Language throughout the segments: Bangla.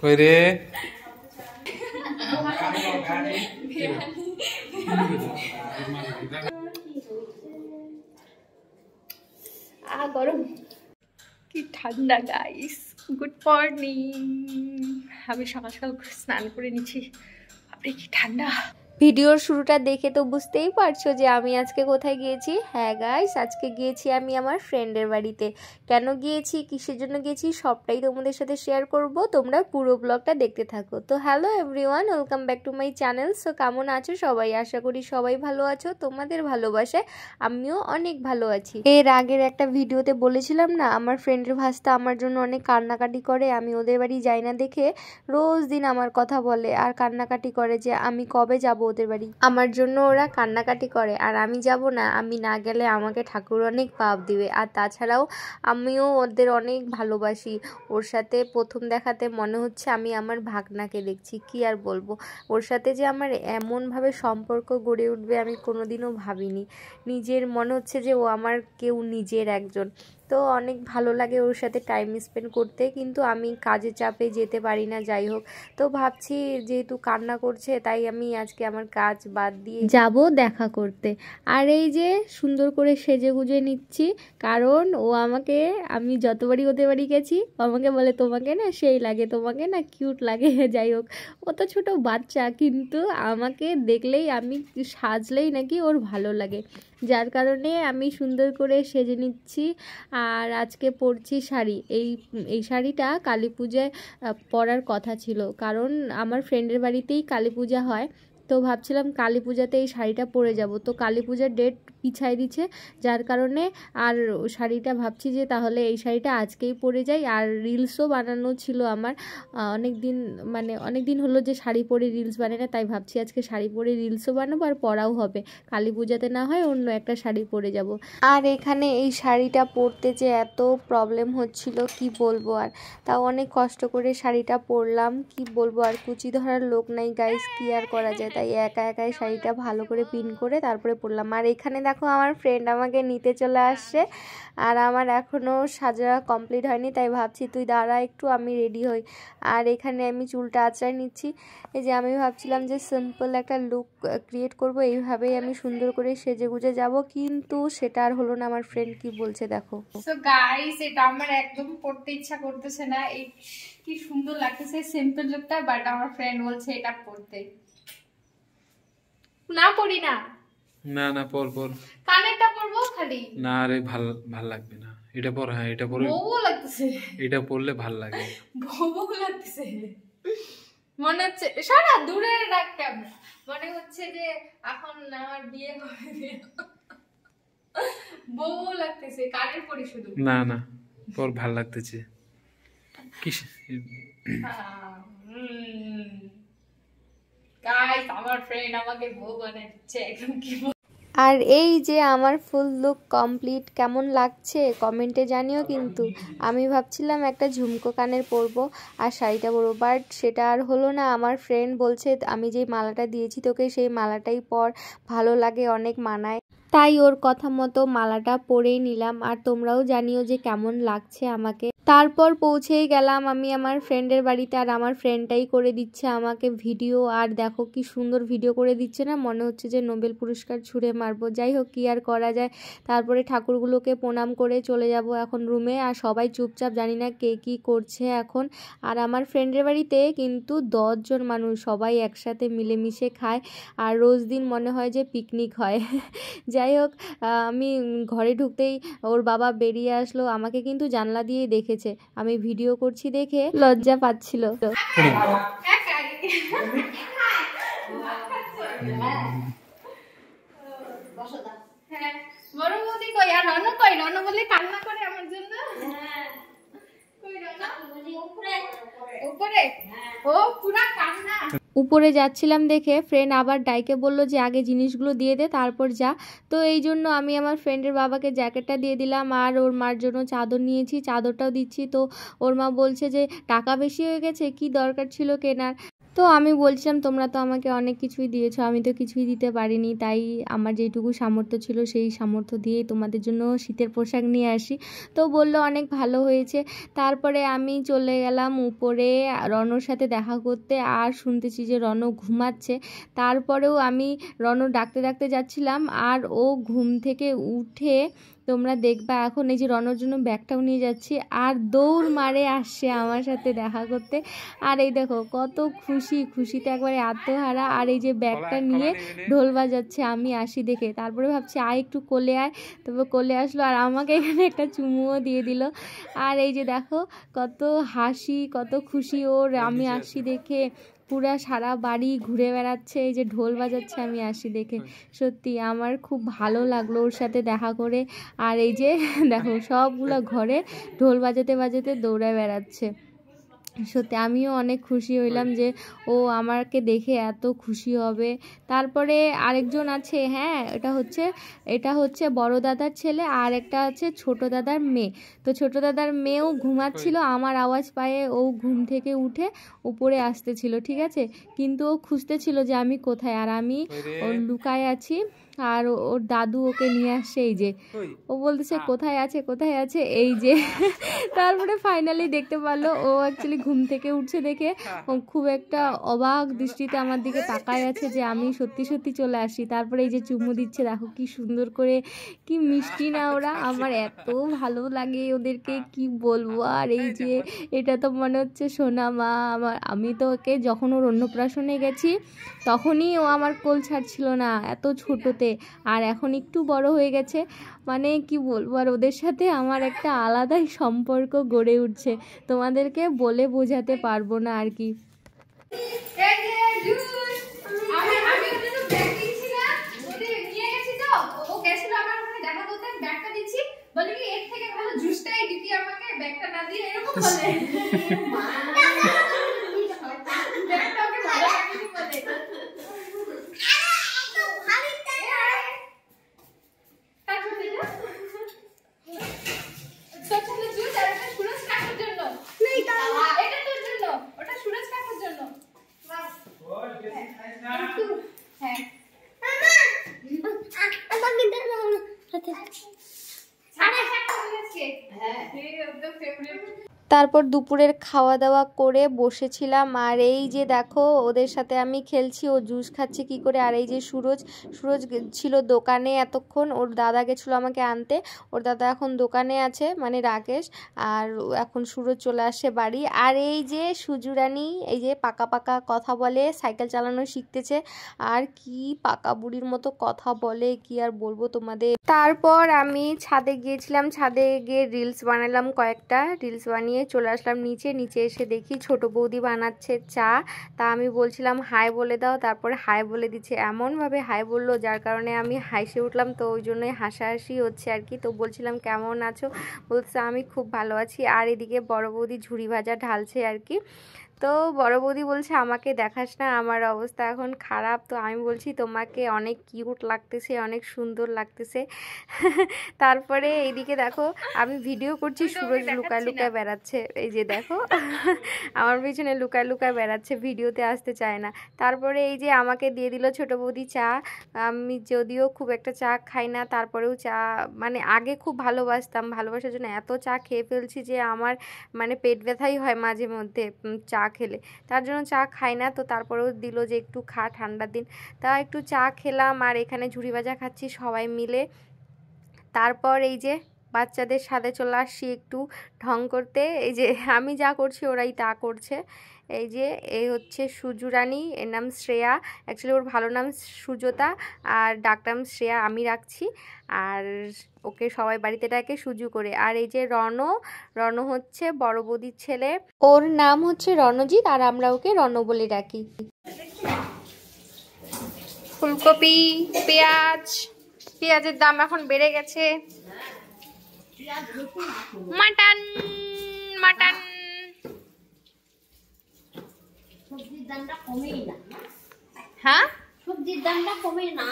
কই রে গরম কি ঠান্ডা গাইস। Good morning. আমি সকাল সকাল স্নান করে নিচ্ছি। আপনি কি ঠান্ডা। ভিডিওর শুরুটা দেখে তো বুঝতেই পারছো যে আমি আজকে কোথায় গিয়েছি। হ্যাঁ গাইস, আজকে গিয়েছি আমি আমার ফ্রেন্ডের বাড়িতে। কেন গিয়েছি, কিসের জন্য গিয়েছি, সবটাই তোমাদের সাথে শেয়ার করব। তোমরা পুরো ব্লগটা দেখতে থাকো। তো hello everyone, welcome back to my channel. So কেমন আছো সবাই? আশা করি সবাই ভালো আছো। তোমাদের ভালোবাসায় আমিও অনেক ভালো আছি। এর আগের একটা ভিডিওতে বলেছিলাম না, আমার ফ্রেন্ডের ভাস্তা আমার জন্য অনেক কান্নাকাটি করে। আমি ওদের বাড়ি যাই না দেখে রোজ দিন আমার কথা বলে আর কান্নাকাটি করে যে আমি কবে যাব ওদের বাড়ি। আমার জন্য ওরা কান্নাকাটি করে আর আমি যাব না। আমি না গেলে আমাকে ঠাকুর অনেক পাপ দিবে। আর তাছাড়াও আমিও ওদের অনেক ভালোবাসি। ওর সাথে প্রথম দেখাতে মনে হচ্ছে আমি আমার ভাগনাকে দেখছি। কি আর বলবো, ওর সাথে যে আমার এমনভাবে সম্পর্ক গড়ে উঠবে আমি কোনোদিনও ভাবিনি। নিজের মনে হচ্ছে যে ও আমার কেউ নিজের একজন। তো অনেক ভালো লাগে ওর সাথে টাইম স্পেন্ড করতে, কিন্তু আমি কাজের চাপে যেতে পারি না। যাই হোক, তো ভাবছি যেহেতু কান্না করছে তাই আমি আজকে আমার কাজ বাদ দিয়ে যাব দেখা করতে। আর এই যে সুন্দর করে সেজে গুজে নিচ্ছি, কারণ ও আমাকে, আমি যতবারই ওদের বাড়ি গেছি আমাকে বলে তোমাকে না সেই লাগে, তোমাকে না কিউট লাগে। যাই হোক, ও তো ছোটো বাচ্চা, কিন্তু আমাকে দেখলেই, আমি সাজলেই নাকি ওর ভালো লাগে, যার কারণে আমি সুন্দর করে সেজে নিচ্ছি। আর আজকে পরছি শাড়ি। এই শাড়িটা কালী পূজায় পরার কথা ছিল, কারণ আমার ফ্রেন্ডের বাড়িতেই কালী পূজা হয়। তো ভাবছিলাম কালী পূজাতে এই শাড়িটা পরে যাব। তো কালী পূজার ডেট পিছাই দিচ্ছে, যার কারণে আর শাড়িটা ভাবছি যে তাহলে এই শাড়িটা আজকেই পরে যাই। আর রিলসও বানানো ছিল আমার অনেক দিন হলো যে শাড়ি পরে রিলস বানাই না, তাই ভাবছি আজকে শাড়ি পরে রিলসও বানাবো আর পরাও হবে। কালী পূজাতে না হয় অন্য একটা শাড়ি পরে যাব। আর এখানে এই শাড়িটা পরতে যে এত প্রবলেম হচ্ছিল কি বলবো। আর তাও অনেক কষ্ট করে শাড়িটা পরলাম। কি বলবো, আর কুচি ধরার লোক নাই গাইস, কি আর করা যায়। তাই একা একাই শাড়িটা ভালো করে পিন করে তারপরে পরলাম। আর এখানে দেখো আমার ফ্রেন্ড আমাকে নিতে চলে আসছে, আর আমার এখনও সাজা কমপ্লিট হয়নি, তাই ভাবছি তুই দাঁড়া একটু, আমি রেডি হই। আর এখানে আমি চুলটা আঁচড়াই নিচ্ছি। এই যে আমি ভাবছিলাম যে সিম্পল একটা লুক ক্রিয়েট করব, এইভাবেই আমি সুন্দর করে সেজে গুজে যাব, কিন্তু সেটা আর হলো না। আমার ফ্রেন্ড কি বলছে দেখো। সো গাইস, এটা আমার একদম পড়তে ইচ্ছা করতেছে না। এই কি সুন্দর লাগতেছে সিম্পল লুকটা, বাট আমার ফ্রেন্ড বলছে এটা পড়তে। না পড়ি না। না না, পর কানেরটা পরবো খালি। না রে, ভাল লাগবে না এটা পর। হ্যাঁ, এটা পরে বউ লাগতেছে। এটা পরলে ভাল লাগে। বউ লাগতেছে মনে হচ্ছে। সারা দূরে রাখ ক্যামেরা। মনে হচ্ছে যে এখন আমার বিয়ে হবে। বউ লাগতেছে। কানের পরি শুধু। না না, পর ভাল লাগতেছে। কিস গাইস, আমার ফ্রেন্ড আমাকে বউ বানায় দিচ্ছে একদম। কি আর এই যে আমার ফুল লুক কমপ্লিট, কেমন লাগছে কমেন্টে জানিও। কিন্তু আমি ভাবছিলাম একটা ঝুমকো কানের পরবো আর শাড়িটা পরবো, বাট সেটা আর হলো না। আমার ফ্রেন্ড বলছে আমি যে মালাটা দিয়েছি তোকে সেই মালাটাই পর, ভালো লাগে, অনেক মানায়। তাই ওর কথা মতো মালাটা পরেই নিলাম। আর তোমরাও জানিও যে কেমন লাগছে আমাকে। তারপর পৌঁছেই গেলাম আমি আমার ফ্রেন্ডের বাড়িতে, আর আমার ফ্রেন্ডটাই করে দিচ্ছে আমাকে ভিডিও। আর দেখো কি সুন্দর ভিডিও করে দিচ্ছে না, মনে হচ্ছে যে নোবেল পুরস্কার ছুঁড়ে মারবো। যাই হোক, কি আর করা যায়। তারপরে ঠাকুরগুলোকে প্রণাম করে চলে যাব এখন রুমে। আর সবাই চুপচাপ, জানি না কে কী করছে এখন। আর আমার ফ্রেন্ডের বাড়িতে কিন্তু 10 জন মানুষ, সবাই একসাথে মিলেমিশে খায়। আর রোজ দিন মনে হয় যে পিকনিক হয়। যাই হোক, আমি ঘরে ঢুকতেই ওর বাবা বেরিয়ে আসলো। আমাকে কিন্তু জানলা দিয়ে দেখেছে, আমি ভিডিও করছি দেখে লজ্জা পাচ্ছিল। উপরে যাচ্ছিলাম দেখে ফ্রেন্ড আবার ডাইকে বলল যে আগে জিনিসগুলো দিয়ে দে তারপর যা। তো এই জন্য আমি আমার ফ্রেন্ডের বাবাকে জ্যাকেটটা দিয়ে দিলাম, আর ওর মার জন্য চাদর নিয়েছি, চাদরটাও দিচ্ছি। তো ওর মা বলছে যে টাকা বেশি হয়ে গেছে, কি দরকার ছিল কেনার। তো আমি বলছিলাম তোমরা তো আমাকে অনেক কিছুই দিয়েছো, আমি তো কিছুই দিতে পারিনি, তাই আমার যেটুকু সামর্থ্য ছিল সেই সামর্থ্য দিয়েই তোমাদের জন্য শীতের পোশাক নিয়ে আসি। তো বললো অনেক ভালো হয়েছে। তারপরে আমি চলে গেলাম উপরে রনর সাথে দেখা করতে, আর শুনতেছি যে রন ঘুমাচ্ছে। তারপরেও আমি রনর ডাকতে ডাকতে যাচ্ছিলাম, আর ও ঘুম থেকে উঠে তোমরা দেখবা এখন এই যে রনর জন্য ব্যাগটাও নিয়ে যাচ্ছি, আর দৌড় মারে আসছে আমার সাথে দেখা করতে। আর এই দেখো কত খুশিতে একবারে আত্মহারা, আর এই যে ব্যাগটা নিয়ে ঢোল বাজাচ্ছে আমি আসি দেখে। তারপরে ভাবছি আয় একটু কোলে আয়, তবে কোলে আসলো আর আমাকে এখানে একটা চুমুও দিয়ে দিল। আর এই যে দেখো কত হাসি, কত খুশি ওর আমি আসি দেখে, পুরা সারা বাড়ি ঘুরে বেড়াচ্ছে, এই যে ঢোল বাজাচ্ছে আমি আসি দেখে। সত্যি আমার খুব ভালো লাগলো ওর সাথে দেখা করে। আর এই যে দেখো সবগুলো ঘরে ঢোল বাজাতে বাজাতে দৌড়ায় বেড়াচ্ছে। সত্যি আমিও অনেক খুশি হইলাম যে ও আমাকে দেখে এত খুশি হবে। তারপরে আরেকজন আছে, হ্যাঁ এটা হচ্ছে বড় দাদার ছেলে, আর একটা আছে ছোট দাদার মেয়ে। তো ছোট দাদার মেয়েও ঘুমাচ্ছিল, আমার আওয়াজ পায়ে ও ঘুম থেকে উঠে উপরে আসতেছিল, ঠিক আছে, কিন্তু ও খুঁজতেছিল যে আমি কোথায়, আর আমি ওর লুকায় আছি, আর ওর দাদু ওকে নিয়ে আসছে। এই যে ও বলতেছে কোথায় আছে এই যে। তারপরে ফাইনালি দেখতে পারলো ও অ্যাকচুয়ালি ঘুম থেকে উঠছে দেখে ও খুব একটা অবাক দৃষ্টিতে আমার দিকে তাকায় আছে যে আমি সত্যি সত্যি চলে আসি। তারপরে এই যে চুমু দিচ্ছে, দেখো কি সুন্দর করে, কি মিষ্টি না ওরা, আমার এত ভালো লাগে ওদেরকে কি বলবো। আর এই যে এটা তো মনে হচ্ছে সোনা মা আমার। আমি তো ওকে যখন ওর অন্নপ্রাশনে গেছি তখনই ও আমার কোল ছাড়ছিল না, এত ছোটতে, আর এখন একটু বড় হয়ে গেছে, মানে কি বলবো। আর ওদের সাথে আমার একটা আলাদাই সম্পর্ক গড়ে উঠছে, তোমাদেরকে বলে বোঝাতে পারবো না আর কি। তারপর দুপুরের খাওয়া দাওয়া করে বসেছিলাম, আর এই যে দেখো ওদের সাথে আমি খেলছি, ও জুস খাচ্ছে কি করে। আর এই যে সুরজ ছিল দোকানে এতক্ষণ, ওর দাদা গেছিলো আমাকে আনতে, ওর দাদা এখন দোকানে আছে মানে রাকেশ, আর এখন সুরজ চলে আসছে বাড়ি। আর এই যে সুজুরানি এই যে পাকা কথা বলে, সাইকেল চালানো শিখতেছে, আর কি পাকা বুড়ির মতো কথা বলে, কি আর বলবো তোমাদের। তারপর আমি ছাদে গিয়েছিলাম, ছাদে গিয়ে রিলস বানালাম, কয়েকটা রিলস বানিয়ে চলে আসলাম নিচে এসে দেখি ছোট বৌদি বানাচ্ছে চা। তা আমি বলছিলাম হাই বলে দাও, তারপরে হাই বলে দিচ্ছে, এমনভাবে হাই বললো যার কারণে আমি হাসি উঠলাম, তো ওই জন্যই হাসাহাসি হচ্ছে আর কি। তো বলছিলাম কেমন আছো, বলছে আমি খুব ভালো আছি। আর এদিকে বড় বৌদি ঝুড়ি ভাজা ঢালছে আর কি। তো বড় বৌদি বলছে আমাকে দেখাস না, আমার অবস্থা এখন খারাপ। তো আমি বলছি তোমাকে অনেক কিউট লাগতেছে, অনেক সুন্দর লাগতেছে। তারপরে এইদিকে দেখো আমি ভিডিও করছি, সুরজ লুকায় বেড়াচ্ছে, এই যে দেখো আমার পিছনে লুকায় বেড়াচ্ছে, ভিডিওতে আসতে চায় না। তারপরে এই যে আমাকে দিয়ে দিল ছোট বৌদি চা। আমি যদিও খুব একটা চা খাই না, তারপরেও চা মানে আগে খুব ভালোবাসার জন্য এত চা খেয়ে ফেলছি যে আমার মানে পেট ব্যথাই হয় মাঝে মধ্যে চা খেলে, তার জন্য চা খাই না। তো তারপরেও দিল যে একটু খা, ঠান্ডার দিন, তা একটু চা খেলাম, আর এখানে ঝুড়ি ভাজা খাচ্ছি সবাই মিলে। তারপর এই যে বাচ্চাদের সাথে চলে আসছি একটু ঢং করতে, এই যে আমি যা করছি ওরাই তা করছে। এই যে এই হচ্ছে সুজুরানি, এর নাম শ্রেয়া, অ্যাকচুয়ালি ওর ভালো নাম সুজতা, আর ডাকনাম শ্রেয়া আমি রাখছি, আর ওকে সবাই বাড়িতে ডাকে সুজু করে। আর এই যে রণ হচ্ছে বড় বৌদির ছেলে, ওর নাম হচ্ছে রণজিৎ, আর আমরা ওকে রণ বলে ডাকি। ফুলকপি, পেঁয়াজের দাম এখন বেড়ে গেছে। মাটন সবজির দামটা কমেই না, হ্যাঁ সবজির দামটা কমে না।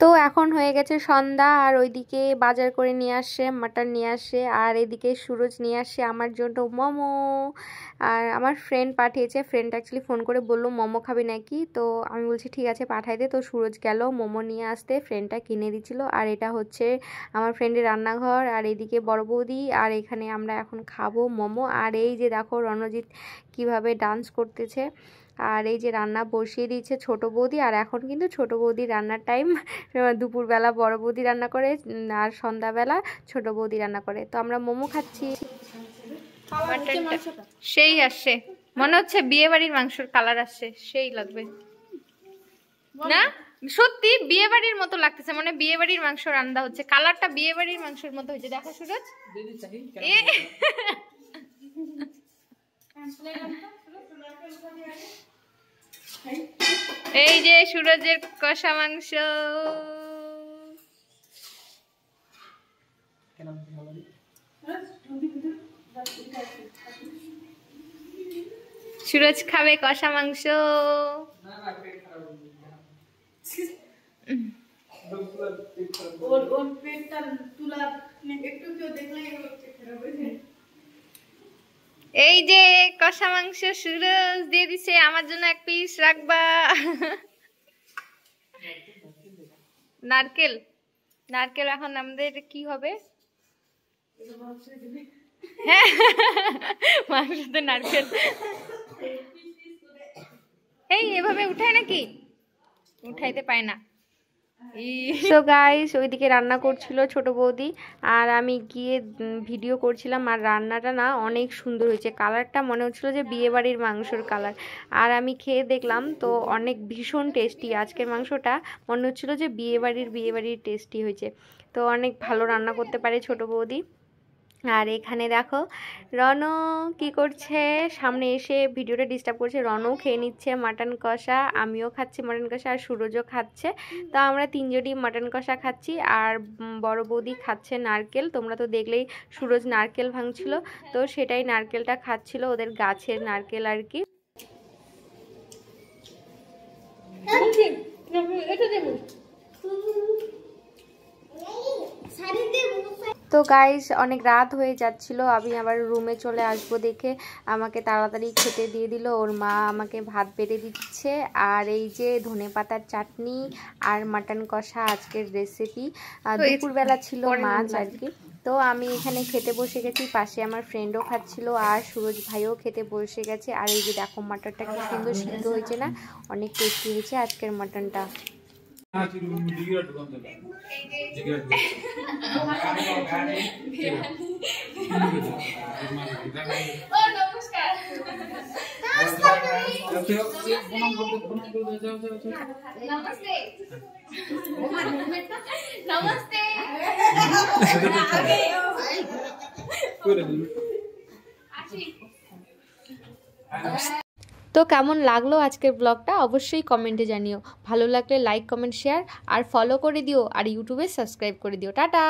তো এখন হয়ে গেছে সন্ধ্যা, আর ওইদিকে বাজার করে নিয়ে আসছে, মাটন নিয়ে আসছে, আর এদিকে সুরজ নিয়ে আসছে আমার জন্য মোমো। আর আমার ফ্রেন্ড পাঠিয়েছে, ফ্রেন্ড অ্যাকচুয়ালি ফোন করে বললো মোমো খাবি নাকি, তো আমি বলছি ঠিক আছে পাঠাই দে। তো সুরজ গেল মোমো নিয়ে আসতে, ফ্রেন্ডটা কিনে দিচ্ছিল। আর এটা হচ্ছে আমার ফ্রেন্ডের রান্নাঘর, আর এদিকে বড় বৌদি, আর এখানে আমরা এখন খাবো মোমো। আর এই যে দেখো রণজিৎ কিভাবে ডান্স করতেছে। আর এই যে রান্না বসিয়ে দিয়েছে ছোট বৌদি, আর এখন কিন্তু ছোট বৌদি রান্নার টাইম। দুপুরবেলা বড় বৌদি রান্না করে, আর সন্ধ্যাবেলা ছোট বৌদি রান্না করে। তো আমরা মোমো খাচ্ছি। সেই আসছে, মনে হচ্ছে বিয়ে বাড়ির মাংসের কালার আসছে, সেই লাগবে না? সত্যি বিয়ে বাড়ির মতো লাগতেছে, মানে বিয়ে বাড়ির মাংস রান্না হচ্ছে, কালারটা বিয়ে বাড়ির মাংসের মতো হয়েছে। দেখো সুরজ, এই যে সুরজের কষা মাংস। সুরজ খাবে কষা মাংস। এই যে কষা মাংস সুরজ দিয়ে দিছে, আমার জন্য এক পিস রাখবা। নারকেল, নারকেল এখন আমাদের কি হবে? হ্যাঁ, মাংসতে নারকেল। এই এভাবে উঠায় নাকি? উঠাইতে পায় না। সো গাইস, ওইদিকে রান্না করছিল ছোট বৌদি, আর আমি গিয়ে ভিডিও করছিলাম। আর রান্নাটা না অনেক সুন্দর হয়েছে, কালারটা মনে হচ্ছিল যে বিয়ে বাড়ির মাংসর কালার। আর আমি খেয়ে দেখলাম তো অনেক ভীষণ টেস্টি, আজকের মাংসটা মনে হচ্ছিল যে বিয়ে বাড়ির টেস্টি হয়েছে। তো অনেক ভালো রান্না করতে পারে ছোট বৌদি। আর এখানে দেখো রণ কি করছে, সামনে এসে ভিডিওটা ডিস্টার্ব করছে। রণও খেয়ে নিচ্ছে মাটন কষা, আমিও খাচ্ছি মাটন কষা, আর সুরজও খাচ্ছে। তো আমরা তিনজনই মাটন কষা খাচ্ছি, আর বড় বৌদি খাচ্ছে নারকেল। তোমরা তো দেখলেই সুরজ নারকেল ভাঙছিল, তো সেটাই নারকেলটা খাচ্ছিল, ওদের গাছের নারকেল আর কি। তো গাইস, অনেক রাত হয়ে যাচ্ছিল, আমি আবার রুমে চলে আসবো দেখে আমাকে তাড়াতাড়ি খেতে দিয়ে দিল। ওর মা আমাকে ভাত বেড়ে দিচ্ছে, আর এই যে ধনেপাতার চাটনি আর মাটন কষা আজকের রেসিপি। দুপুরবেলা ছিল মাছ আর কি। তো আমি এখানে খেতে বসে গেছি, পাশে আমার ফ্রেন্ডও খাচ্ছিল, আর সুরজ ভাইও খেতে বসে গেছে। আর এই যে দেখো মাটনটা কি সুন্দর সিদ্ধ হয়েছে না, অনেক টেস্টি হয়েছে আজকের মাটনটা। তো কেমন লাগলো আজকের ব্লগটা অবশ্যই কমেন্টে জানিও। ভালো লাগলে লাইক কমেন্ট শেয়ার আর ফলো করে দিও, আর ইউটিউবে সাবস্ক্রাইব করে দিও। টাটা।